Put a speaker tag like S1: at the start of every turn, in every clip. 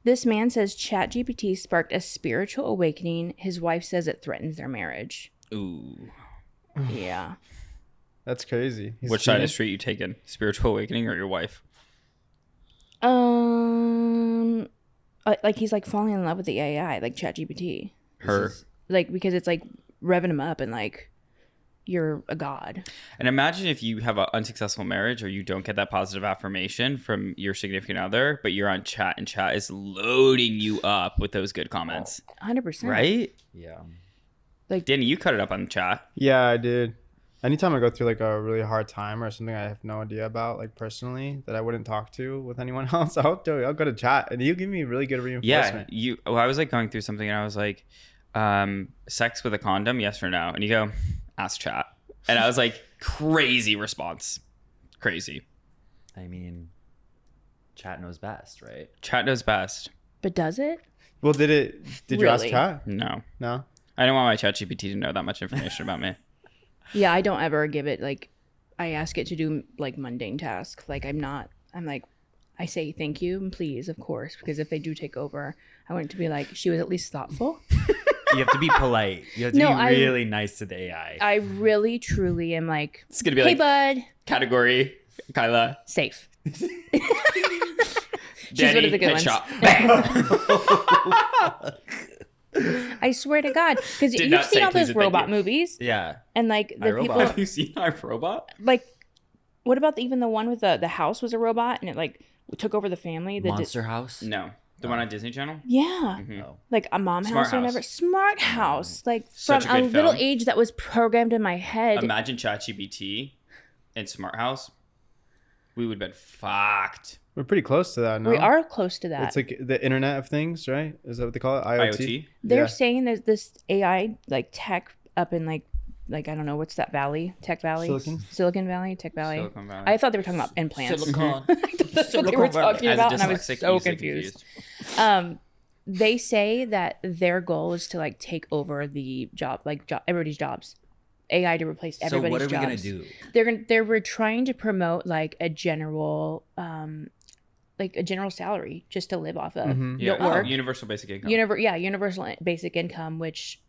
S1: This man says ChatGPT sparked a spiritual awakening. His wife says it threatens their marriage.
S2: Ooh.
S1: Yeah.
S3: That's crazy.
S2: Which side of the street you taking? Spiritual awakening or your wife?
S1: Like he's like falling in love with the AI, like ChatGPT.
S2: Her.
S1: Like, because it's like revving him up and like, you're a god.
S2: And imagine if you have an unsuccessful marriage or you don't get that positive affirmation from your significant other, but you're on chat and chat is loading you up with those good comments.
S1: 100%.
S2: Right?
S4: Yeah.
S1: Like,
S2: Danny, you cut it up on the chat.
S3: Yeah, I did. Anytime I go through like a really hard time or something I have no idea about, like personally, that I wouldn't talk to with anyone else, I'll go to chat and you give me really good reinforcement.
S2: Yeah. I was like going through something and I was like, sex with a condom, yes or no? And you go, ask chat. And I was like, crazy response. Crazy.
S4: I mean, chat knows best, right?
S2: Chat knows best.
S1: but does it?
S3: Well, did you ask
S1: Really?
S3: chat?
S2: No.
S3: No.
S2: I don't want my chat GPT to know that much information about me.
S1: Yeah, I don't ever give it, like, I ask it to do, like, mundane tasks. Like, I say thank you and please, of course, because if they do take over, I want it to be like, she was at least thoughtful.
S4: You have to be polite. You have to be really nice to the AI.
S1: I really, truly am like,
S2: It's going to be
S1: hey,
S2: like,
S1: bud.
S2: category, Kyla.
S1: Safe.
S2: Danny,
S1: one of the good
S2: headshot.
S1: I swear to God. Because
S2: Did
S1: you've
S2: not
S1: seen
S2: say
S1: all
S2: please
S1: those
S2: and thank
S1: robot
S2: you.
S1: movies.
S4: Yeah.
S1: And, like, the
S4: iRobot.
S1: people,
S2: Have you seen our robot?
S1: like, what about even the one with the house was a robot and it, like, took over the family?
S4: Monster House?
S2: No. The one on Disney Channel?
S1: Yeah.
S4: No.
S1: Like a mom
S2: Smart
S1: house or whatever.
S2: House.
S1: Smart house. Like
S2: Such
S1: from
S2: a
S1: a
S2: good
S1: little
S2: film.
S1: age that was programmed in my head.
S2: Imagine ChatGPT and Smart House. We would have been fucked.
S3: We're pretty close to that now.
S1: We are close to that.
S3: It's like the Internet of Things, right? Is that what they call it? IoT.
S2: IoT?
S1: They're
S3: Yeah.
S1: saying there's this AI like tech up in like I don't know, what's that valley? Tech Valley?
S3: Silicon
S1: Valley? Tech Valley?
S2: Silicon Valley.
S1: I thought they were talking about implants.
S4: Silicon.
S1: That's what they were talking
S2: As a
S1: about and I was
S2: dyslexic,
S1: so
S2: easily
S1: confused. They say that their goal is to like take over the everybody's jobs. AI to replace
S4: So
S1: everybody's
S4: what are we
S1: jobs.
S4: going to do?
S1: They were trying to promote like a general salary just to live off of.
S3: Mhm.
S2: Yeah.
S1: Don't work.
S2: Universal basic income.
S1: Universal basic income, which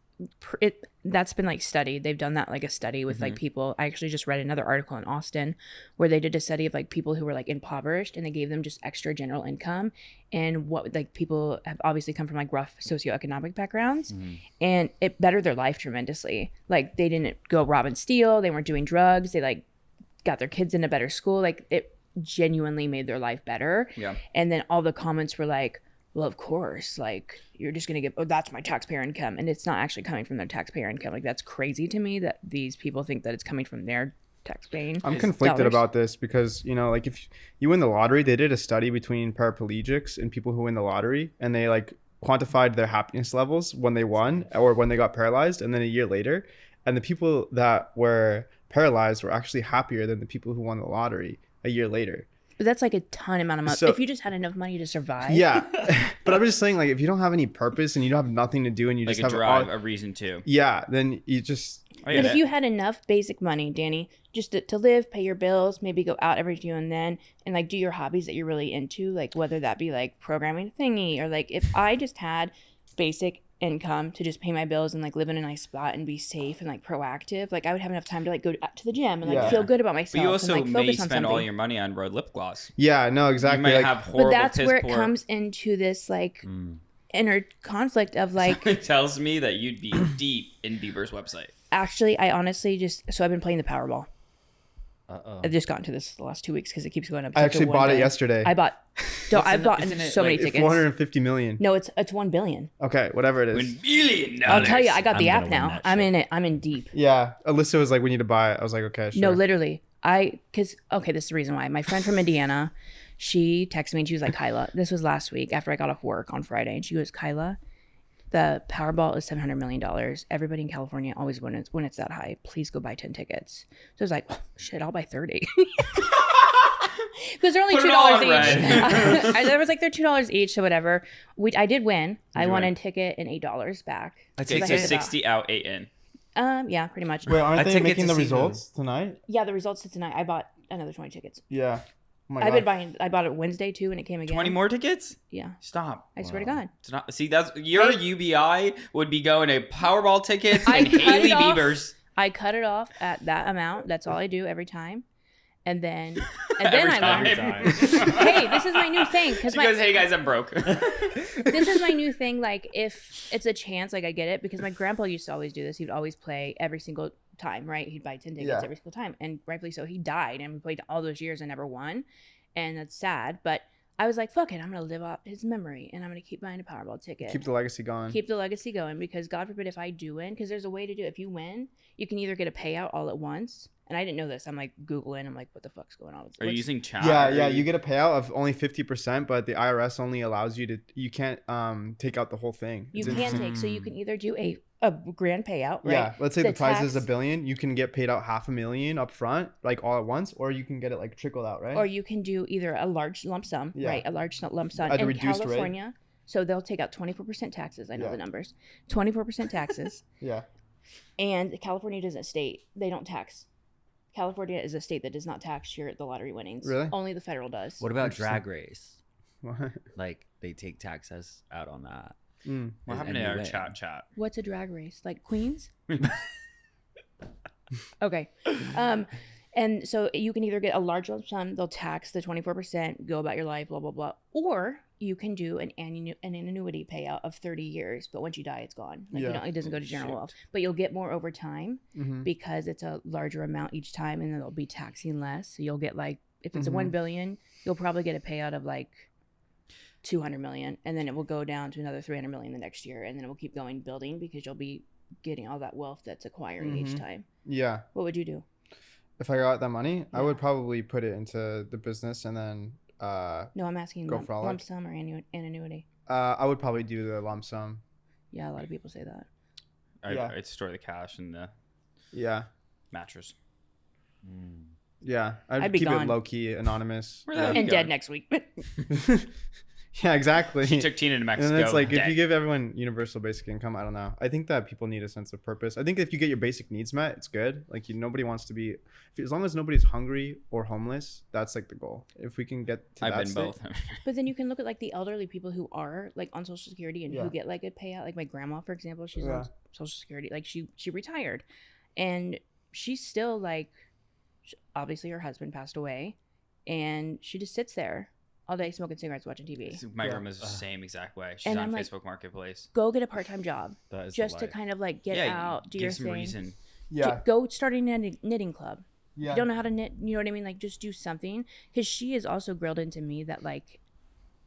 S1: that's been like studied. They've done that like a study with like people. I actually just read another article in Austin where they did a study of like people who were like impoverished and they gave them just extra general income, and what like people have obviously come from like rough socioeconomic backgrounds, and it bettered their life tremendously. Like they didn't go rob and steal, they weren't doing drugs, they like got their kids in a better school. Like it genuinely made their life better.
S2: Yeah.
S1: And then all the comments were like, well, of course, like you're just gonna that's my taxpayer income, and it's not actually coming from their taxpayer income. Like that's crazy to me that these people think that it's coming from their taxpaying.
S3: I'm conflicted
S1: dollars.
S3: about this because, like if you win the lottery, they did a study between paraplegics and people who win the lottery, and they like quantified their happiness levels when they won or when they got paralyzed, and then a year later, and the people that were paralyzed were actually happier than the people who won the lottery a year later.
S1: But that's like a ton amount of money.
S3: So-
S1: If you just had enough money to survive.
S3: Yeah. But I'm just saying, like, if you don't have any purpose and you don't have nothing to do and you
S2: Like
S3: just
S2: a
S3: have
S2: drive, a reason to.
S3: yeah, then you just
S2: I get
S1: But if
S2: it.
S1: you had enough basic money, Danny, just to live, pay your bills, maybe go out every now and then, and like do your hobbies that you're really into, like whether that be like programming a thingy or like if I just had basic income to just pay my bills and like live in a nice spot and be safe and like proactive, like I would have enough time to like go to the gym and like
S3: Yeah.
S1: feel good about myself.
S2: But you also
S1: and, like,
S2: may
S1: focus on
S2: spend all
S1: something.
S2: your money on red lip gloss.
S3: yeah, no,
S2: You
S3: exactly.
S2: might
S3: Like,
S2: have horrible
S1: But that's
S2: piss
S1: where it
S2: poor.
S1: comes into this like inner conflict of like
S2: It tells me that you'd be deep in Bieber's website.
S1: actually I honestly so I've been playing the Powerball.
S4: Uh-oh.
S1: I've just gotten to this the last 2 weeks because it keeps going up. It's
S3: I
S1: like a
S3: actually bought it
S1: one-day.
S3: yesterday.
S1: I bought
S4: Isn't it
S1: so many
S4: like
S1: tickets.
S3: 450 million.
S1: No, it's 1 billion.
S3: Okay, whatever it is.
S2: $1 billion.
S1: I'll tell you, I got the
S4: I'm
S1: app
S4: gonna win
S1: now.
S4: that
S1: I'm
S4: shit.
S1: in it. I'm in deep.
S3: Yeah, Alyssa was like, "We need to buy it." I was like, "Okay, sure."
S1: No, literally. This is the reason why. My friend from Indiana, she texted me and she was like, Kyla, this was last week after I got off work on Friday. And she goes, Kyla, the Powerball is $700 million. Everybody in California always wins when it's that high. Please go buy 10 tickets. So I was like, oh, shit, I'll buy 30. Because they're only
S2: Put it
S1: $2
S2: all in
S1: each. There was like they're $2 each, so whatever. I did win. I
S2: you
S1: won
S2: win?
S1: a ticket and $8 back.
S2: Okay,
S1: I
S2: so
S1: hit the
S2: 60 out, 8 in.
S1: yeah, pretty much.
S3: Wait, aren't
S4: I
S3: they
S4: take it
S3: making
S4: to
S3: the
S4: see
S3: results tonight?
S1: Yeah, the results of tonight. I bought another 20 tickets.
S3: Yeah. Oh my
S1: I've
S3: God.
S1: been buying. I bought it Wednesday too, and it came again.
S2: 20 more tickets?
S1: Yeah,
S2: Stop.
S1: I swear to God.
S2: It's not. See, that's your UBI would be going to Powerball tickets
S1: I
S2: and
S1: cut
S2: Haley
S1: it off.
S2: Bieber's.
S1: I cut it off at that amount. That's all I do every time, and then
S2: Every
S1: I
S2: time.
S1: learned. Hey, this is my new thing because
S2: She goes, hey guys, I'm broke.
S1: this is my new thing. Like, if it's a chance, like I get it because my grandpa used to always do this. He'd always play every single time, right? He'd buy 10 tickets every single time, and rightfully so. He died, and we played all those years and never won, and that's sad. But I was like, fuck it, I'm gonna live up his memory, and I'm gonna keep buying a Powerball ticket.
S3: Keep the legacy going.
S1: Keep the legacy going, because God forbid if I do win, because there's a way to do it. If you win, you can either get a payout all at once. And I didn't know this. I'm like Googling. I'm like, what the fuck's going on?
S2: Are you using chat?
S3: Yeah. You get a payout of only 50%, but the IRS only allows you to. You can't take out the whole thing.
S1: You
S3: It's
S1: can take. So you can either do a grand payout, right?
S3: Yeah. Let's say the prize is
S1: tax-
S3: $1 billion. You can get paid out $500,000 up front, like all at once, or you can get it like trickled out, right?
S1: Or you can do either a large lump sum,
S3: Yeah.
S1: right? A large lump sum
S3: At a
S1: in
S3: reduced rate.
S1: California. So they'll take out 24% taxes. I know the numbers. 24% taxes.
S3: Yeah.
S1: And California doesn't state. They don't tax. California is a state that does not tax the lottery winnings.
S3: Really?
S1: Only the federal does.
S4: What about
S3: Interesting.
S4: Drag Race?
S3: What?
S4: Like they take taxes out on that.
S2: What happened to our chat?
S1: What's a drag race? Like Queens? Okay. And so you can either get a large lump sum, they'll tax the 24%, go about your life, blah, blah, blah. Or you can do an annuity payout of 30 years, but once you die, it's gone. Like it doesn't go to general wealth. But you'll get more over time because it's a larger amount each time, and then they'll be taxing less. So you'll get like, if it's a 1 billion, you'll probably get a payout of like 200 million, and then it will go down to another 300 million the next year, and then it will keep going building because you'll be getting all that wealth that's acquiring each time.
S3: Yeah.
S1: What would you do?
S3: If I got that money, I would probably put it into the business and then
S1: No, I'm asking
S3: Go
S1: lump
S3: frolic.
S1: sum or an annuity.
S3: I would probably do the lump sum.
S1: Yeah, a lot of people say that.
S2: I'd store the cash in the
S3: Yeah.
S2: mattress.
S3: Yeah. I'd
S1: I'd be
S3: keep
S1: gone.
S3: it low key, anonymous.
S2: Where the hell
S3: Yeah.
S2: you
S1: And
S2: going?
S1: dead next week.
S3: Yeah, exactly.
S2: She took Tina to Mexico.
S3: And it's like, if
S2: dead.
S3: you give everyone universal basic income, I don't know. I think that people need a sense of purpose. I think if you get your basic needs met, it's good. Like, nobody wants to be, as long as nobody's hungry or homeless, that's like the goal. If we can get to
S2: I've
S3: that
S2: been
S3: state.
S2: both.
S1: But then you can look at like the elderly people who are like on Social Security and who get like a payout. Like my grandma, for example, she's on Social Security. Like she retired, and she's still like, obviously her husband passed away, and she just sits there all day smoking cigarettes, watching TV.
S2: My grandma's the same exact way. She's
S1: And
S2: on
S1: I'm like,
S2: Facebook Marketplace.
S1: Go get a part-time job
S4: That is
S1: just
S4: the
S1: to
S4: life.
S1: kind of like get out, do
S2: give
S1: your
S2: some
S1: thing.
S2: reason.
S3: Yeah.
S1: Go start a knitting club.
S3: Yeah.
S1: You don't know how to knit, you know what I mean? Like just do something. Because she has also grilled into me that like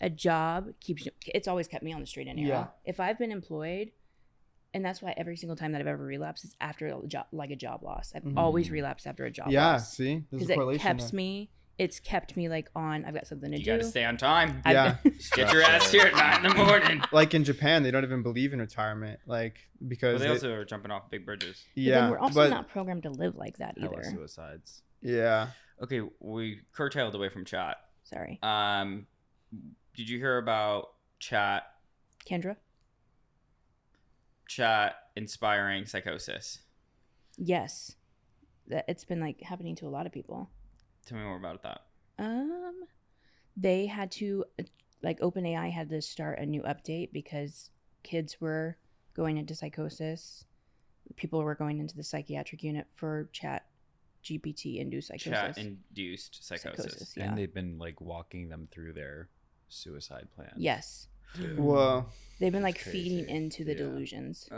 S1: a job keeps you, it's always kept me on the straight and narrow.
S3: Yeah.
S1: If I've been employed, and that's why every single time that I've ever relapsed is after a job, like a job loss. I've always relapsed after a job
S3: Yeah.
S1: loss.
S3: See? There's
S1: Because
S3: a
S1: it
S3: correlation
S1: keeps
S3: there.
S1: me, it's kept me like on, I've got something to
S2: You
S1: do.
S2: gotta stay on time.
S3: Yeah.
S2: Get your ass here at 9 in the morning.
S3: Like in Japan, they don't even believe in retirement. Like,
S2: But
S3: because
S2: they also are jumping off big bridges.
S1: But
S3: yeah.
S1: then we're also
S3: but
S1: not programmed to live like that
S4: Hella
S1: either.
S4: suicides.
S3: yeah.
S2: Okay, we curtailed away from chat.
S1: Sorry.
S2: Did you hear about chat inspiring psychosis?
S1: Yes. That it's been like happening to a lot of people.
S2: Tell me more about that.
S1: They had to, like OpenAI had to start a new update because kids were going into psychosis. People were going into the psychiatric unit for chat GPT induced psychosis.
S2: Chat induced psychosis.
S1: Yeah.
S4: And they've been like walking them through their suicide plan.
S1: Yes.
S3: Whoa.
S1: They've been like
S4: It's crazy.
S1: feeding into the
S4: Yeah.
S1: delusions.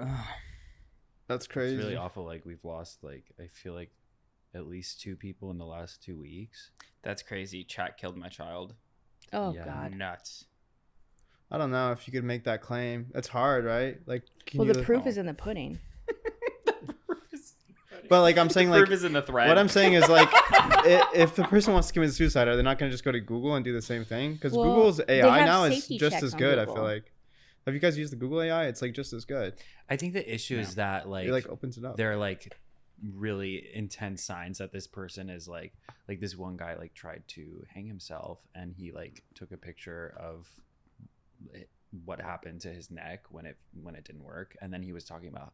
S3: That's crazy.
S4: It's really awful. Like we've lost like I feel like at least 2 people in the last 2 weeks.
S2: That's crazy. Chat killed my child.
S1: Oh
S4: Yeah.
S1: God.
S2: Nuts.
S3: I don't know if you could make that claim. It's hard, right? Like,
S1: Well, the proof is in the pudding.
S3: But like I'm saying,
S2: The
S3: like
S2: proof is in the thread.
S3: what I'm saying is like, if the person wants to commit suicide, are they not going to just go to Google and do the same thing? Because
S1: Well,
S3: Google's
S1: they
S3: AI
S1: have
S3: now is
S1: safety
S3: just
S1: checks
S3: as
S1: on
S3: good. I feel
S1: Google.
S3: like. Have you guys used the Google AI? It's like just as good.
S4: I think the issue is that like,
S3: It like opens it up.
S4: there are like really intense signs that this person is like this one guy like tried to hang himself and he like took a picture of what happened to his neck when it didn't work, and then he was talking about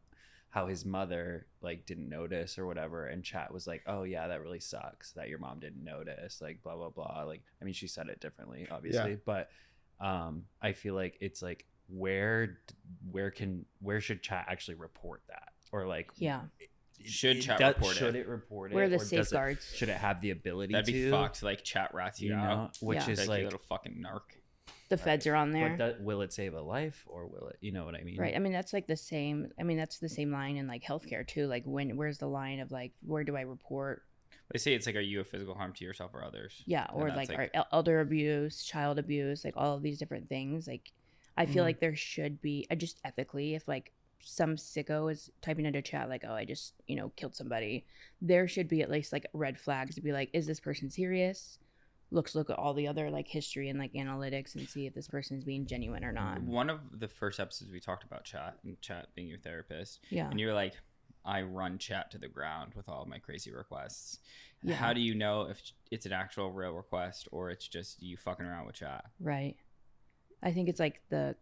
S4: how his mother like didn't notice or whatever, and chat was like, oh yeah, that really sucks that your mom didn't notice, like blah blah blah. Like, I mean, she said it differently obviously, but I feel like it's like where should chat actually report that, or like
S2: should chat report
S4: should it report it?
S1: Where are the
S4: or does
S1: safeguards?
S4: should it have the ability
S2: That'd be
S4: to?
S2: fucked. Like chat rats you out,
S4: which is
S2: like
S4: like
S2: you little fucking narc.
S1: The feds are on there.
S4: But will it save a life, or will it? You know what I mean?
S1: Right. I mean, that's like the same. I mean, that's the same line in like healthcare too. Like, where's the line of like, where do I report?
S2: They say it's like, are you a physical harm to yourself or others?
S1: Yeah, or
S2: And that's
S1: like elder abuse, child abuse, like all of these different things. Like, I feel like there should be, just ethically, if like some sicko is typing into chat like, oh, I just killed somebody, there should be at least like red flags to be like, is this person serious? Look at all the other like history and like analytics and see if this person is being genuine or not.
S2: One of the first episodes we talked about chat, and chat being your therapist.
S1: Yeah.
S2: And you were like, I run chat to the ground with all of my crazy requests.
S1: Yeah.
S2: How do you know if it's an actual real request or it's just you fucking around with chat?
S1: Right. I think it's like the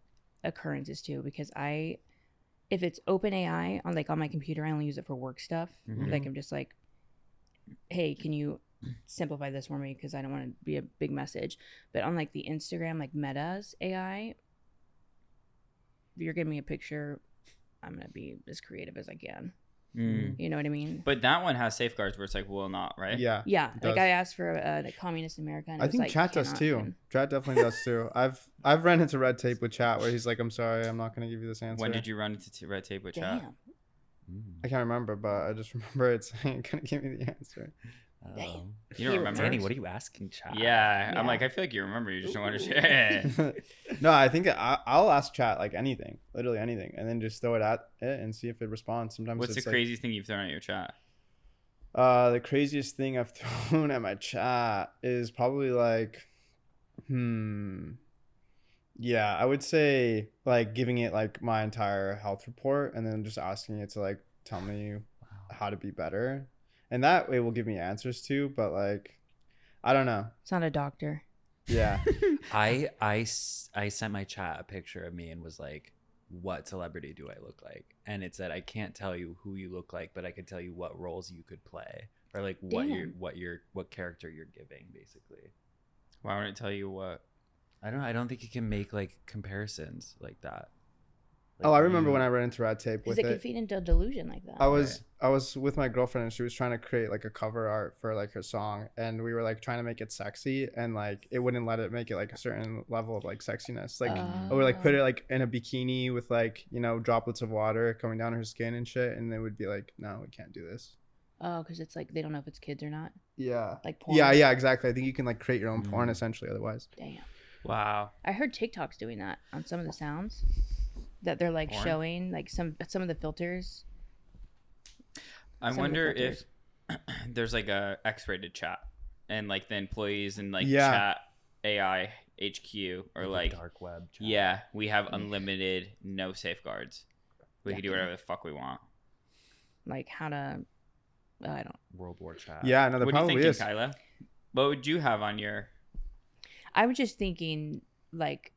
S1: occurrences too, because if it's OpenAI on my computer, I only use it for work stuff.
S2: Mm-hmm.
S1: Like I'm just like, hey, can you simplify this for me, because I don't want to be a big message. But on like the Instagram, like Meta's AI, if you're giving me a picture, I'm gonna be as creative as I can. You know what I mean?
S2: But that one has safeguards where it's like will not, right?
S3: Yeah.
S1: Yeah.
S3: it
S1: Like
S3: does.
S1: I asked for a communist America, and it
S3: I
S1: was
S3: think
S1: like,
S3: chat does
S1: cannot,
S3: too.
S1: and-
S3: Chat definitely does too. I've ran into red tape with chat where he's like, I'm sorry, I'm not going to give you this answer.
S2: When did you run into red tape with chat?
S1: Damn.
S3: I can't remember, but I just remember it saying, couldn't give me the answer.
S1: Damn.
S2: You don't remember?
S4: Danny, what are you asking, chat?
S2: Yeah.
S1: Yeah.
S2: I'm like, I feel like you remember. You just don't want to share.
S3: No, I think I'll ask chat like anything, literally anything, and then just throw it at it and see if it responds. Sometimes
S2: What's the
S3: it's like,
S2: craziest thing you've thrown at your chat?
S3: the craziest thing I've thrown at my chat is probably like, yeah, I would say like giving it like my entire health report and then just asking it to like tell me how to be better. And that way will give me answers too, but like, I don't know.
S1: It's not a doctor.
S3: Yeah.
S4: I sent my chat a picture of me and was like, what celebrity do I look like? And it said, I can't tell you who you look like, but I can tell you what roles you could play, or like what character you're giving, basically.
S2: Why wouldn't it tell you what?
S4: I don't think you can make like comparisons like that.
S3: Oh, I remember when I ran into red tape
S1: Because
S3: with
S1: it can
S3: it.
S1: feed into a delusion like that.
S3: I was with my girlfriend and she was trying to create like a cover art for like her song, and we were like trying to make it sexy, and like it wouldn't let it make it like a certain level of like sexiness. Like I would like put it like in a bikini with like, droplets of water coming down her skin and shit, and they would be like, no, we can't do this.
S1: Oh, because it's like they don't know if it's kids or not.
S3: Yeah.
S1: Like porn.
S3: Yeah, exactly. I think you can like create your own porn essentially otherwise.
S1: Damn.
S2: Wow.
S1: I heard TikTok's doing that on some of the sounds that they're like
S2: Porn?
S1: showing like some of the filters.
S2: I
S1: Some of the
S2: wonder if
S1: filters.
S2: there's like a X-rated chat and like the employees and like
S3: Yeah.
S2: chat AI HQ or like
S4: dark web chat.
S2: yeah, we have unlimited no safeguards. We can do
S1: Yeah.
S2: whatever the fuck we want.
S1: Like how to, I don't.
S4: World War chat.
S3: Yeah, no, there
S2: What are you
S3: probably
S2: thinking,
S3: is.
S2: Kyla? What would you have on your?
S1: I was just thinking like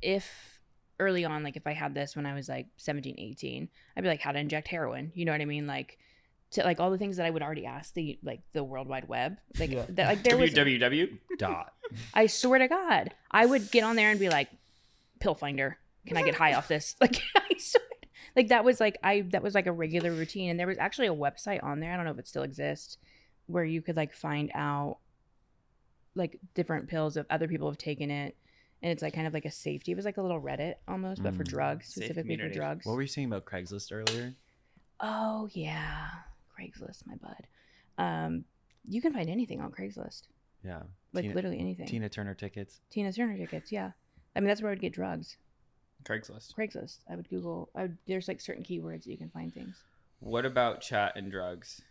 S1: if early on, like if I had this when I was like 17, 18, I'd be like how to inject heroin. You know what I mean? Like to like all the things that I would already ask the World Wide Web. Like that like there was
S2: www.
S4: Dot.
S1: I swear to God, I would get on there and be like, pill finder, can I get high off this? Like I swear. Like that was like a regular routine. And there was actually a website on there, I don't know if it still exists, where you could like find out like different pills if other people have taken it. And it's like kind of like a safety. It was like a little Reddit almost, but for drugs,
S2: Safe
S1: specifically for
S2: community.
S1: drugs.
S4: What were you saying about Craigslist earlier?
S1: Oh yeah, Craigslist, my bud. You can find anything on Craigslist,
S4: Yeah.
S1: like literally anything.
S4: Tina Turner tickets.
S1: Tina Turner tickets, yeah. I mean that's where I would get drugs.
S2: Craigslist.
S1: Craigslist. I would Google. There's like certain keywords that you can find things.
S2: What about chat and drugs?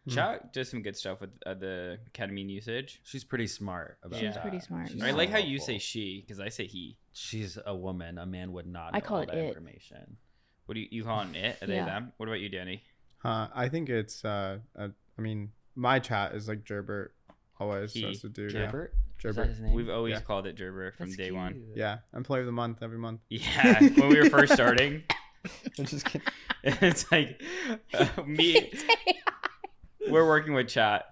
S2: Chat does some good stuff with the ketamine usage.
S4: She's pretty smart about
S2: She's
S4: that.
S1: pretty smart,
S4: She's
S1: yeah.
S2: I like how
S4: so
S2: you say
S4: helpful.
S2: she because I say he.
S4: She's a woman. A man would not know
S1: I call
S4: all
S1: it
S4: that
S1: it.
S4: information.
S2: What do you call it? It? Are they
S1: Yeah.
S2: them? What about you, Danny?
S3: I think it's I mean, my chat is like Gerbert always
S2: He.
S3: that's the dude.
S2: Yeah.
S4: Gerbert? Is that
S3: Gerbert.
S4: his name?
S2: We've always
S3: Yeah.
S2: called it Gerber from
S4: That's
S2: day one.
S4: cute.
S3: Yeah, employee of the month every month.
S2: Yeah, when we were first starting,
S3: I'm just kidding.
S2: it's like me. We're working with chat.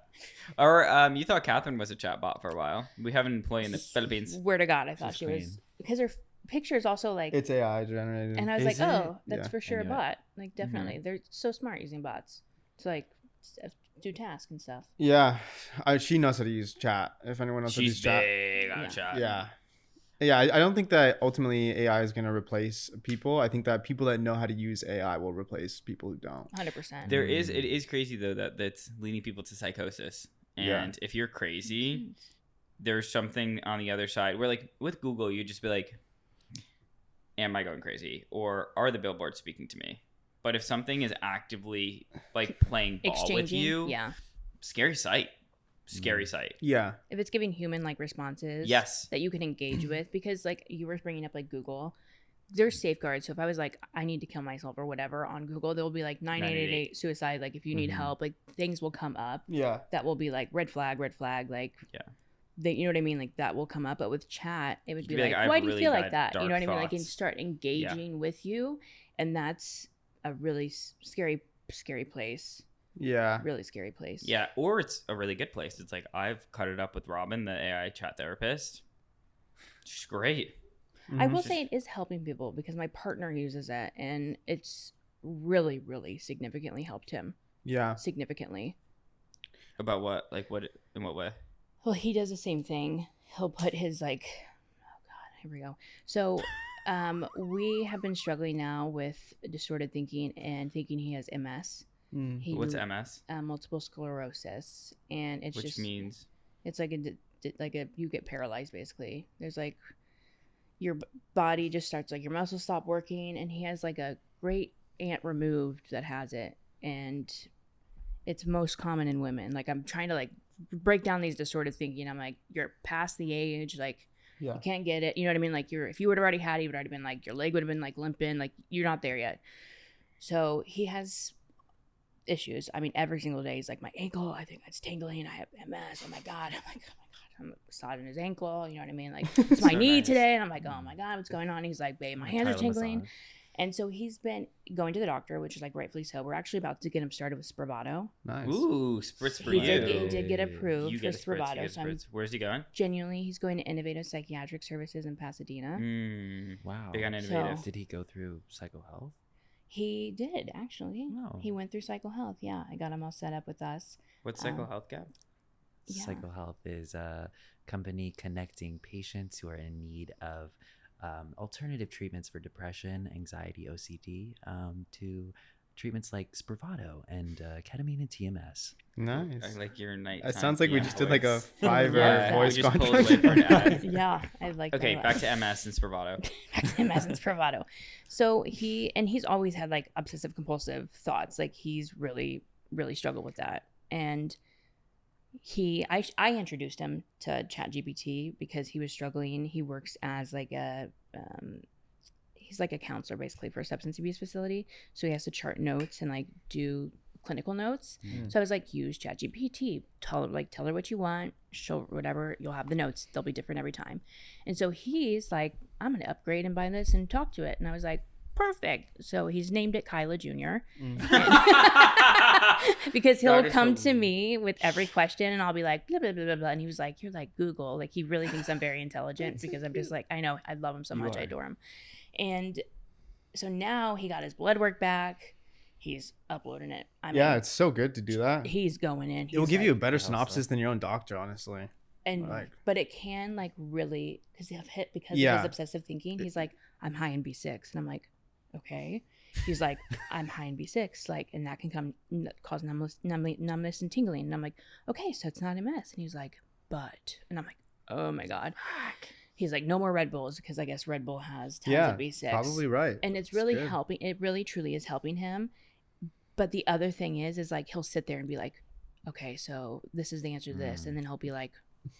S2: Or you thought Catherine was a chat bot for a while. We have an employee in the Philippines.
S1: Swear to God, I thought
S4: She's
S1: she
S4: queen.
S1: was, because her picture is also like,
S3: It's AI generated.
S1: and I was
S4: Is
S1: like,
S4: it?
S1: oh, that's
S3: Yeah,
S1: for sure
S4: I
S1: a
S4: knew it.
S1: bot. Like, definitely, they're so smart using bots to like do tasks and stuff.
S3: Yeah, she knows how to use chat. If anyone else
S2: She's
S3: knows chat,
S2: big on
S1: Yeah.
S2: chat.
S3: yeah. I don't think that ultimately AI is going to replace people. I think that people that know how to use AI will replace people who don't.
S1: 100%.
S2: It is crazy though that's leading people to psychosis. And
S3: Yeah.
S2: if you're crazy, there's something on the other side where, like, with Google, you just be like, am I going crazy? Or are the billboards speaking to me? But if something is actively like playing ball with
S1: Exchanging,
S2: you,
S1: yeah.
S2: scary sight. Scary sight.
S3: Yeah,
S1: If it's giving human like responses,
S2: Yes.
S1: that you can engage with, because like you were bringing up like Google, there's safeguards. So if I was like, I need to kill myself or whatever on Google, there will be like 9888 suicide. Like if you need help, like things will come up
S3: yeah,
S1: that will be like red flag, like
S2: Yeah.
S1: they, you know what I mean? Like that will come up. But with chat, it would be
S2: be like,
S1: like,
S2: "I have
S1: why do you
S2: really
S1: feel like
S2: bad,
S1: that? You know what I
S2: dark
S1: mean? Like, and
S2: thoughts."
S1: start engaging with you, and that's a really scary place.
S3: yeah.
S1: Really scary place.
S2: Yeah, or it's a really good place. It's like I've cut it up with Robin, the AI chat therapist. She's great.
S1: I
S3: Mhm.
S1: will say it is helping people because my partner uses it, and it's really, really significantly helped him.
S3: Yeah,
S1: Significantly.
S2: About what? Like what? In what way?
S1: Well, he does the same thing. He'll put his like, oh God, here we go. So, we have been struggling now with distorted thinking and thinking he has MS.
S3: Mm.
S1: He
S2: What's MS?
S1: multiple sclerosis, and it's
S2: Which
S1: just
S2: means
S1: it's like a you get paralyzed basically. There's like your body just starts like your muscles stop working, and he has like a great aunt removed that has it, and it's most common in women. Like I'm trying to like break down these distorted thinking. I'm like, you're past the age, like
S3: Yeah.
S1: you can't get it. You know what I mean? Like if you would have already had it, you would already been like your leg would have been like limping, like you're not there yet. So he has issues. I mean, every single day he's like, my ankle, I think it's tingling. I have MS. Oh my God. I'm like, oh my God. I'm sodding his ankle. You know what I mean? Like it's my
S2: So
S1: knee
S2: nice.
S1: today. And I'm like, oh my God, what's going on? He's like, babe, my hands are
S4: Tyler
S1: tingling.
S4: massage.
S1: And so he's been going to the doctor, which is like rightfully so. We're actually about to get him started with Spravato.
S3: Nice.
S2: ooh, spritz for
S1: He
S2: you.
S1: did get approved
S2: You
S1: for
S2: get a spritz. You
S1: Spravato.
S2: get a
S1: So I'm
S2: spritz. Where's he going?
S1: genuinely, he's going to Innovative Psychiatric Services in Pasadena.
S4: Wow.
S2: Big on innovative.
S1: So-
S4: Did he go through Psycho Health?
S1: He did actually.
S4: Oh.
S1: He went through Psycho Health. Yeah, I got him all set up with us.
S2: What's Psycho Health Gap?
S1: Yeah.
S4: Psycho Health is a company connecting patients who are in need of alternative treatments for depression, anxiety, OCD, to treatments like Spravato and ketamine and TMS.
S3: Nice.
S2: I like your night.
S3: It sounds like we just did like a Fiverr
S1: Yeah,
S3: voice
S2: we just pulled
S3: contract.
S2: away for an ad.
S1: Yeah, I like
S2: Okay,
S1: that.
S2: back to MS and Spravato.
S1: Back to him as in Spravato. So he's always had like obsessive compulsive thoughts. Like he's really, really struggled with that. And I introduced him to ChatGPT because he was struggling. He works as like he's like a counselor basically for a substance abuse facility. So he has to chart notes and like do clinical notes.
S3: Mm.
S1: So I was like, use ChatGPT. Tell her what you want. Show whatever. You'll have the notes. They'll be different every time. And so he's like, I'm gonna upgrade and buy this and talk to it. And I was like, perfect. So he's named it Kyla Jr. Because he'll
S2: That is
S1: come
S2: so-
S1: to me with every question and I'll be like, blah, blah, blah, blah, blah. And he was like, you're like Google. Like he really thinks I'm very intelligent because I'm just like, I know, I love him so
S3: You
S1: much. I
S3: are.
S1: adore him. And so now he got his blood work back. He's uploading it. I mean,
S3: Yeah, it's so good to do that.
S1: he's going in.
S3: It will
S1: He's
S3: give you a
S1: like-
S3: better
S4: Yeah,
S3: synopsis than your own doctor, honestly.
S1: and
S3: like-
S1: but it can like really because of
S3: Yeah.
S1: his obsessive thinking. He's like, I'm high in B6, and I'm like, okay. He's like, I'm high in B6, like, and that can cause numbness and tingling. And I'm like, okay, so it's not MS. And he's like, but, and I'm like, oh my God. He's like, no more Red Bulls because I guess Red Bull has tons
S3: Yeah,
S1: of B6.
S3: probably right.
S1: And it's really
S3: good.
S1: helping. It really truly is helping him. But the other thing is like he'll sit there and be like, okay, so this is the answer to this. And then he'll be like,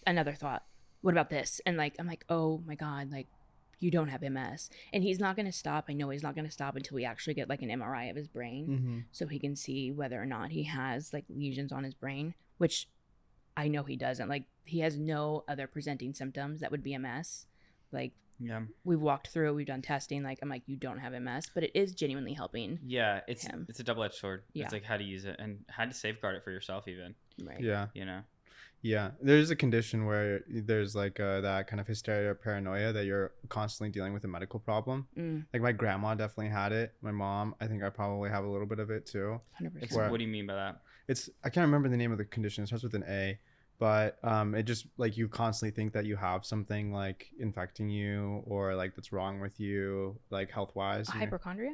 S1: another thought, what about this? And like, I'm like, oh my God, like you don't have MS. And he's not going to stop. I know he's not going to stop until we actually get like an MRI of his brain
S3: Mm-hmm.
S1: so he can see whether or not he has like lesions on his brain, which I know he doesn't. Like, he has no other presenting symptoms that would be MS. Like,
S2: Yeah.
S1: we've walked through, we've done testing. Like, I'm like, you don't have MS, but it is genuinely helping.
S2: Yeah, it's
S1: him.
S2: it's a double-edged sword.
S1: Yeah.
S2: It's like how to use it and how to safeguard it for yourself even,
S1: Right.
S3: Yeah.
S2: you know.
S3: Yeah, there's a condition where there's like that kind of hysteria or paranoia that you're constantly dealing with a medical problem. Like my grandma definitely had it. My mom, I think I probably have a little bit of it too.
S1: 100%.
S3: Where-
S2: What do you mean by that?
S3: I can't remember the name of the condition. It starts with an A, but it just like you constantly think that you have something like infecting you or like that's wrong with you, like health wise.
S1: A hypochondriac?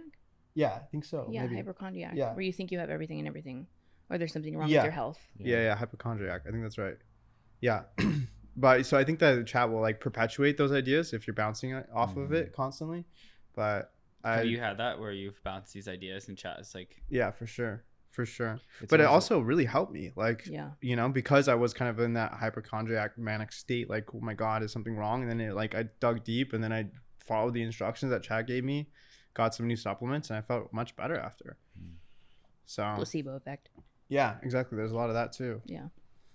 S3: Yeah, I think so.
S1: Yeah,
S3: maybe.
S1: hypochondriac.
S3: Yeah.
S1: Where you think you have everything and everything, or there's something wrong
S3: Yeah.
S1: with your health.
S3: Yeah, hypochondriac. I think that's right. Yeah. But so I think that the chat will like perpetuate those ideas if you're bouncing off of it constantly. But
S2: Have you had that where you've bounced these ideas in chat? It's like,
S3: yeah, for sure.
S4: It's
S3: But it
S4: always-
S3: also really helped me. Like,
S1: Yeah.
S3: you know, because I was kind of in that hypochondriac manic state, like, oh my God, is something wrong? And then it like I dug deep and then I followed the instructions that chat gave me, got some new supplements, and I felt much better after. So
S1: Placebo effect.
S3: yeah, exactly. There's a lot of that too.
S1: Yeah.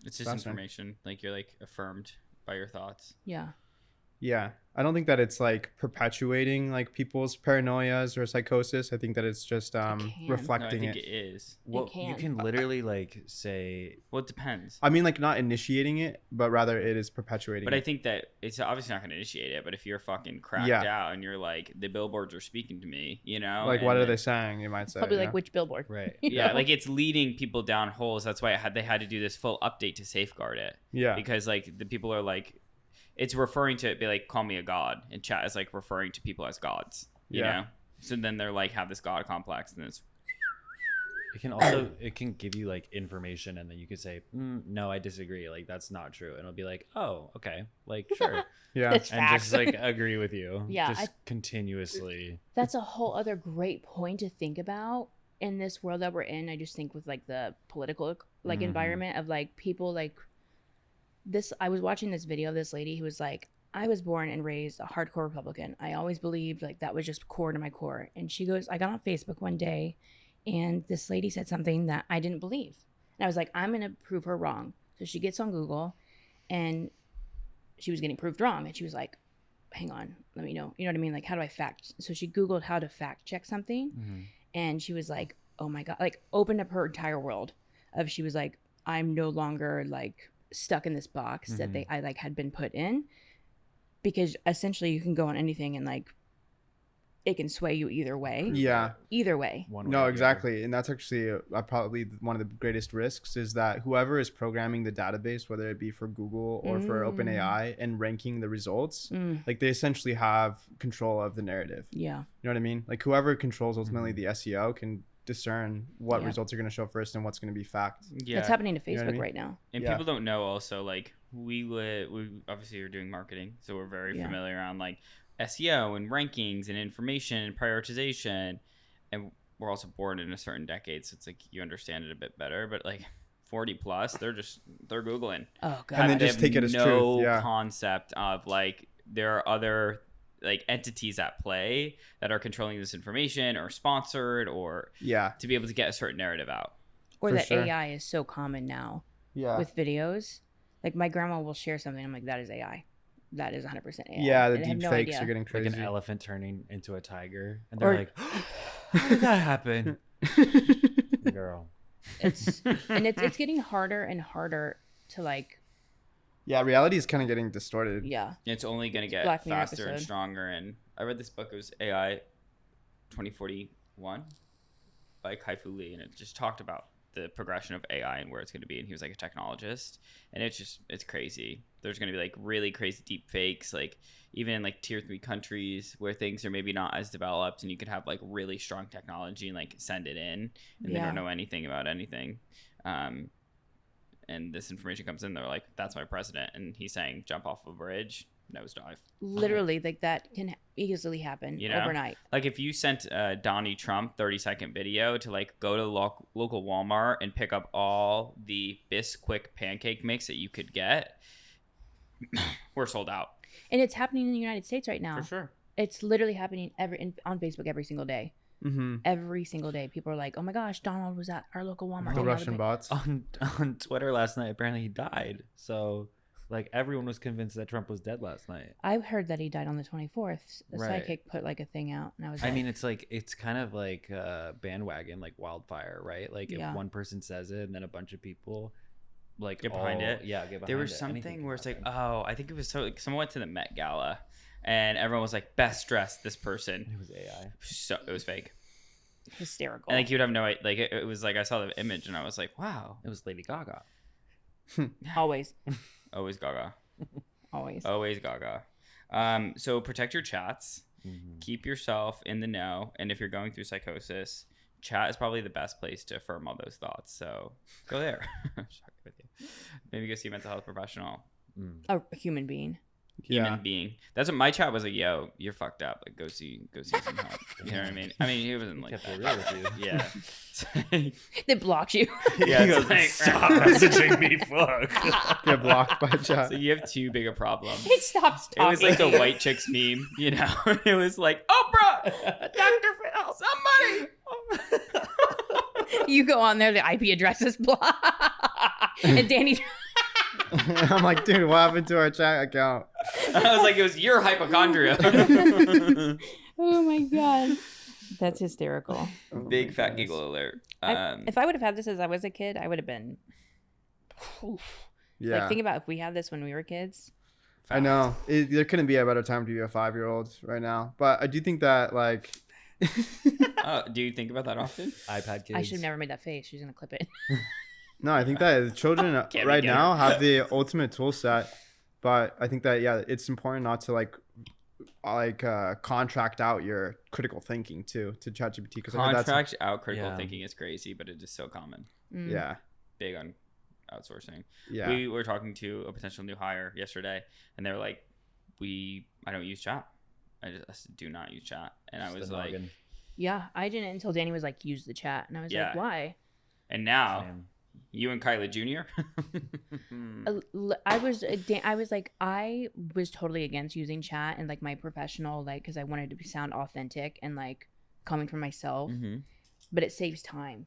S2: it's just
S3: Fascinating.
S2: information. Like you're like affirmed by your thoughts.
S1: Yeah.
S3: Yeah. I don't think that it's like perpetuating like people's paranoias or psychosis. I think that it's just
S1: can.
S2: No, I
S3: reflecting
S2: think
S3: it.
S2: it is.
S4: Well, you
S1: can.
S4: can literally like say
S2: Well, it depends.
S3: I mean, like not initiating it, but rather it is perpetuating
S2: But I
S3: it.
S2: think that it's obviously not going to initiate it. But if you're fucking cracked
S3: Yeah.
S2: out and you're like, the billboards are speaking to me, you know?
S3: Like,
S2: and
S3: what are
S2: then-
S3: they saying? You might say.
S1: Probably
S3: you
S1: like
S3: know?
S1: which billboard.
S4: right.
S2: Yeah, like it's leading people down holes. That's why they had to do this full update to safeguard it.
S3: Yeah.
S2: Because like the people are like, it's referring to it, be like, call me a god, and chat is like referring to people as gods. You
S3: Yeah.
S2: know. So then they're like have this god complex, and it's
S4: It can also it can give you like information, and then you could say, no, I disagree. Like that's not true, and it'll be like, oh, okay, like sure,
S3: Yeah.
S1: That's
S4: and
S1: facts.
S4: just like agree with you.
S1: Yeah,
S4: just continuously.
S1: That's a whole other great point to think about in this world that we're in. I just think with like the political like
S4: Mhm.
S1: environment of like people like this. I was watching this video of this lady who was like, I was born and raised a hardcore Republican. I always believed like that was just core to my core. And she goes, I got on Facebook one day and this lady said something that I didn't believe. And I was like, I'm going to prove her wrong. So she gets on Google and she was getting proved wrong. And she was like, hang on, let me know. You know what I mean? Like, how do I fact? So she Googled how to fact check something.
S4: Mhm.
S1: And she was like, oh my God, like opened up her entire world of, she was like, I'm no longer like stuck in this box that I like had been put in, because essentially you can go on anything and like, it can sway you either way.
S3: Yeah.
S1: Either way.
S4: One way or
S3: No,
S4: the other.
S3: exactly. And that's actually probably one of the greatest risks is that whoever is programming the database, whether it be for Google or for OpenAI and ranking the results, like they essentially have control of the narrative.
S1: Yeah.
S3: You know what I mean? Like whoever controls ultimately the SEO can discern what
S1: Yeah.
S3: results are going to show first and what's going to be fact.
S2: yeah.
S1: That's happening to
S3: You know
S1: Facebook
S3: what I mean?
S1: right now.
S2: And
S3: Yeah.
S2: people don't know also like we obviously are doing marketing, so we're very
S1: Yeah.
S2: familiar on like SEO and rankings and information and prioritization, and we're also born in a certain decade, so it's like you understand it a bit better. But like 40 plus, they're googling,
S1: Oh God.
S3: And then
S2: They
S3: just
S2: have
S3: take it as
S2: no
S3: truth. Yeah.
S2: concept of like there are other like entities at play that are controlling this information or sponsored or
S3: Yeah.
S2: to be able to get a certain narrative out.
S1: or
S3: for
S1: that
S3: sure.
S1: AI is so common now
S3: Yeah.
S1: with videos. Like my grandma will share something. I'm like, that is AI. That is 100% AI.
S3: Yeah, the
S1: And I have
S3: deep
S1: no
S3: fakes
S1: idea.
S3: are getting
S4: Like
S3: crazy.
S4: an elephant turning into a tiger, and they're
S1: Or-
S4: like, "How did that happen, girl?"
S1: It's and it's getting harder and harder to like,
S3: Yeah, reality is kind of getting distorted.
S1: yeah.
S2: It's only going to get
S1: Black Mirror
S2: faster and
S1: episode.
S2: stronger. And I read this book. It was AI 2041 by Kai-Fu Lee, and it just talked about the progression of AI and where it's going to be. And he was like a technologist, and it's crazy. There's going to be like really crazy deep fakes, like even in like tier 3 countries where things are maybe not as developed, and you could have like really strong technology and like send it in, and they
S1: Yeah.
S2: don't know anything about anything. And this information comes in, they're like, that's my president, and he's saying jump off a bridge, nosedive.
S1: Literally, like that can easily happen
S2: You know?
S1: overnight.
S2: Like if you sent Donnie Trump 30-second video to like go to the local Walmart and pick up all the Bisquick pancake mix that you could get, we're sold out.
S1: And it's happening in the United States right now.
S2: For sure.
S1: It's literally happening on Facebook every single day.
S3: Mm-hmm.
S1: Every single day, people are like, "Oh my gosh, Donald was at our local Walmart."
S3: The
S1: taking all
S3: Russian
S1: the
S3: bots.
S4: On Twitter last night, apparently he died. So like everyone was convinced that Trump was dead last night.
S1: I heard that he died on the 24th. The
S4: Right.
S1: psychic put like a thing out, and I was
S4: I
S1: like,
S4: mean, it's kind of like bandwagon, like wildfire, right? Like
S1: Yeah.
S4: if one person says it and then a bunch of people like
S2: Get behind it.
S4: Yeah, get behind
S2: There was
S4: it. Anything
S2: something
S4: can
S2: where it's like,
S4: happen.
S2: oh, I think it was so like someone went to the Met Gala, and everyone was like, best dressed this person.
S4: It was AI.
S2: So it was fake,
S1: hysterical.
S2: and like you would have no like it was like I saw the image and I was like, wow,
S4: It was Lady Gaga.
S1: Always,
S2: always Gaga,
S1: always.
S2: always Gaga. So protect your chats, keep yourself in the know, and if you're going through psychosis, chat is probably the best place to affirm all those thoughts. So go there. Shock with you. Maybe go see a mental health professional.
S1: A human being.
S2: Human
S3: Yeah.
S2: being. That's what my chat was like. Yo, you're fucked up. Like, go see some help. You know what I mean? I mean, he wasn't like
S4: Kept it real with you.
S2: yeah.
S1: They blocked you.
S2: Yeah,
S4: He
S2: it's
S4: goes,
S2: like-
S4: stop messaging me, fuck.
S3: Get blocked by chat.
S2: So you have too big a problem.
S1: It stops
S2: It
S1: talking.
S2: was like the white chicks meme, you know. It was like Oprah, Dr. Phil, somebody.
S1: You go on there, the IP address is blocked. And Danny,
S3: I'm like, dude, what happened to our chat account?
S2: I was like, it was your hypochondria.
S1: oh my god, that's hysterical.
S3: Oh
S2: Big
S3: my
S2: fat
S3: goodness.
S2: giggle alert.
S1: If I would have had this as I was a kid, I would have been.
S3: Yeah.
S1: Like, think about if we had this when we were kids.
S3: I know. There couldn't be a better time to be a 5-year-old right now. But I do think that, like,
S2: Oh, do you think about that often?
S4: iPad kids.
S1: I should have never made that face. She's gonna clip it.
S3: no, I think that the children
S2: Can't
S3: right
S2: be good.
S3: now have the ultimate tool set. But I think that, yeah, it's important not to, contract out your critical thinking, too, to ChatGPT. Because I heard that's,
S2: Contract out critical
S4: Yeah.
S2: thinking is crazy, but it is so common.
S1: Mm.
S3: yeah.
S2: Big on outsourcing.
S3: Yeah.
S2: We were talking to a potential new hire yesterday, and they were like, I don't use chat. I just do not use chat. And I
S4: Just
S2: was
S4: the
S2: like,
S4: noggin.
S1: Yeah, I didn't until Danny was like, use the chat, and I was
S2: Yeah.
S1: like, why?
S2: and now
S4: Same.
S2: you and Kyla Jr.
S1: I was like, I was totally against using chat and like my professional, like, because I wanted to sound authentic and like coming from myself,
S2: Mhm.
S1: but it saves time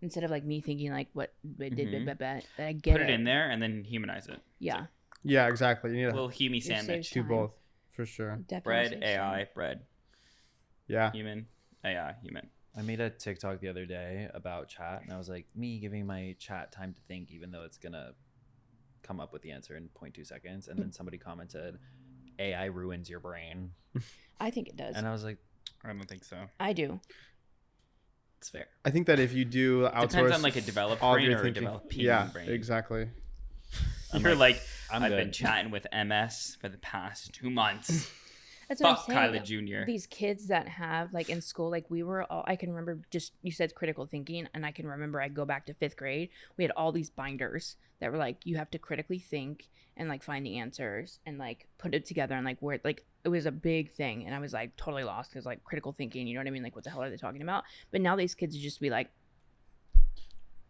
S1: instead of like me thinking like what I did,
S2: Mhm.
S1: I get
S2: Put it in there and then humanize it.
S1: Yeah,
S3: Yeah, exactly. You need
S2: A
S3: to
S2: little Hume sandwich.
S3: do
S1: time.
S3: both, for sure.
S1: definitely
S2: Bread,
S1: saves
S2: AI,
S1: time.
S2: bread.
S3: Yeah.
S2: Human, AI, human.
S4: I made a TikTok the other day about chat, and I was like, me giving my chat time to think, even though it's gonna come up with the answer in 0.2 seconds. And then somebody commented, AI ruins your brain.
S1: I think it does.
S4: And I was like,
S2: I don't think so.
S1: I do.
S4: it's fair.
S3: I think that if you do outsource
S2: Depends on like a developed
S3: all of
S2: brain
S3: your
S2: or a
S3: thinking,
S2: developing
S3: yeah,
S2: brain.
S3: exactly.
S2: You're like,
S4: I'm
S2: I've
S4: good.
S2: been chatting with MS for the past 2 months.
S1: That's what
S2: Fuck
S1: I'm saying.
S2: Kyla Jr.
S1: These kids that have like in school, like we were all, I can remember just, you said critical thinking, and I can remember I go back to 5th grade. We had all these binders that were like, you have to critically think and like find the answers and like put it together and like where like it was a big thing. And I was like totally lost because like critical thinking, you know what I mean? Like what the hell are they talking about? But now these kids just be like,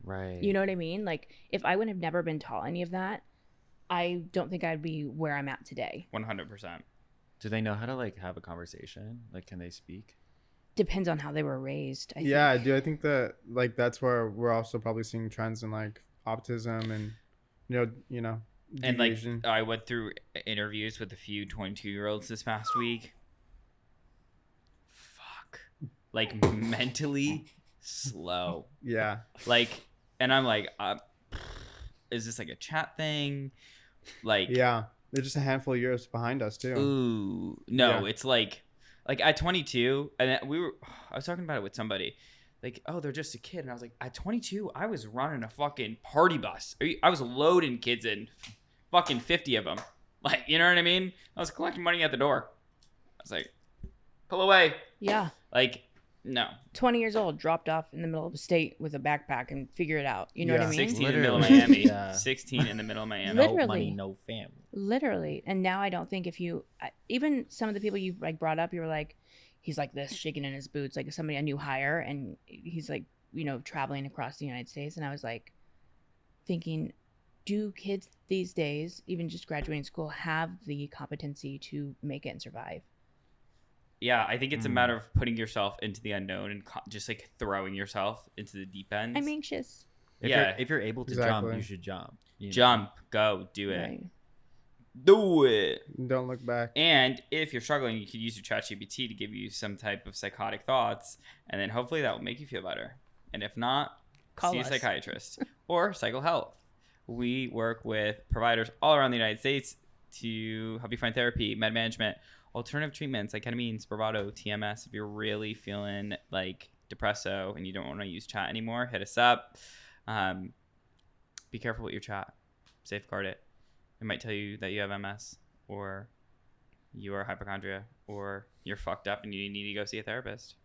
S4: Right.
S1: you know what I mean? Like if I would have never been taught any of that, I don't think I'd be where I'm at today.
S2: 100%.
S4: Do they know how to like have a conversation? Like, can they speak?
S1: Depends on how they were raised. I
S3: Yeah,
S1: think.
S3: I do. I think that like that's where we're also probably seeing trends in like autism and you know
S2: And like
S3: deviation.
S2: I went through interviews with a few 22-year-olds this past week. Fuck. Like mentally slow.
S3: Yeah.
S2: Like, and I'm like, is this like a chat thing? Like,
S3: Yeah. They're just a handful of years behind us too.
S2: ooh, no,
S3: Yeah.
S2: it's like at 22, and I was talking about it with somebody. Like, oh, they're just a kid. And I was like, at 22, I was running a fucking party bus. I was loading kids in, fucking 50 of them. Like, you know what I mean? I was collecting money at the door. I was like, pull away.
S1: Yeah.
S2: Like, no.
S1: 20 years old, dropped off in the middle of the state with a backpack and figure it out. You know what I
S3: Yeah.
S1: mean?
S2: 16 in the middle of
S4: Literally.
S2: Miami.
S4: Yeah.
S2: 16 in the middle of Miami.
S1: Literally.
S4: No money, no family.
S1: Literally. And now I don't think if you, even some of the people you've like brought up, you were like, he's like this, shaking in his boots, like somebody, a new hire, and he's like, you know, traveling across the United States. And I was like thinking, do kids these days, even just graduating school, have the competency to make it and survive?
S2: Yeah, I think it's a matter of putting yourself into the unknown and just like throwing yourself into the deep end.
S1: I'm anxious.
S4: If you're able to jump,
S3: Exactly.
S4: you should jump. You know?
S2: Jump, go, do it.
S1: Right.
S2: Do it.
S3: Don't look back.
S2: And if you're struggling, you could use your ChatGPT to give you some type of psychotic thoughts, and then hopefully that will make you feel better. And if not,
S1: Call
S2: see
S1: us.
S2: a psychiatrist or Cycle Health. We work with providers all around the United States to help you find therapy, med management, alternative treatments like ketamine, Spravato, TMS. If you're really feeling like depresso and you don't want to use chat anymore, hit us up. Be careful with your chat. Safeguard it. It might tell you that you have MS or you are hypochondria or you're fucked up and you need to go see a therapist.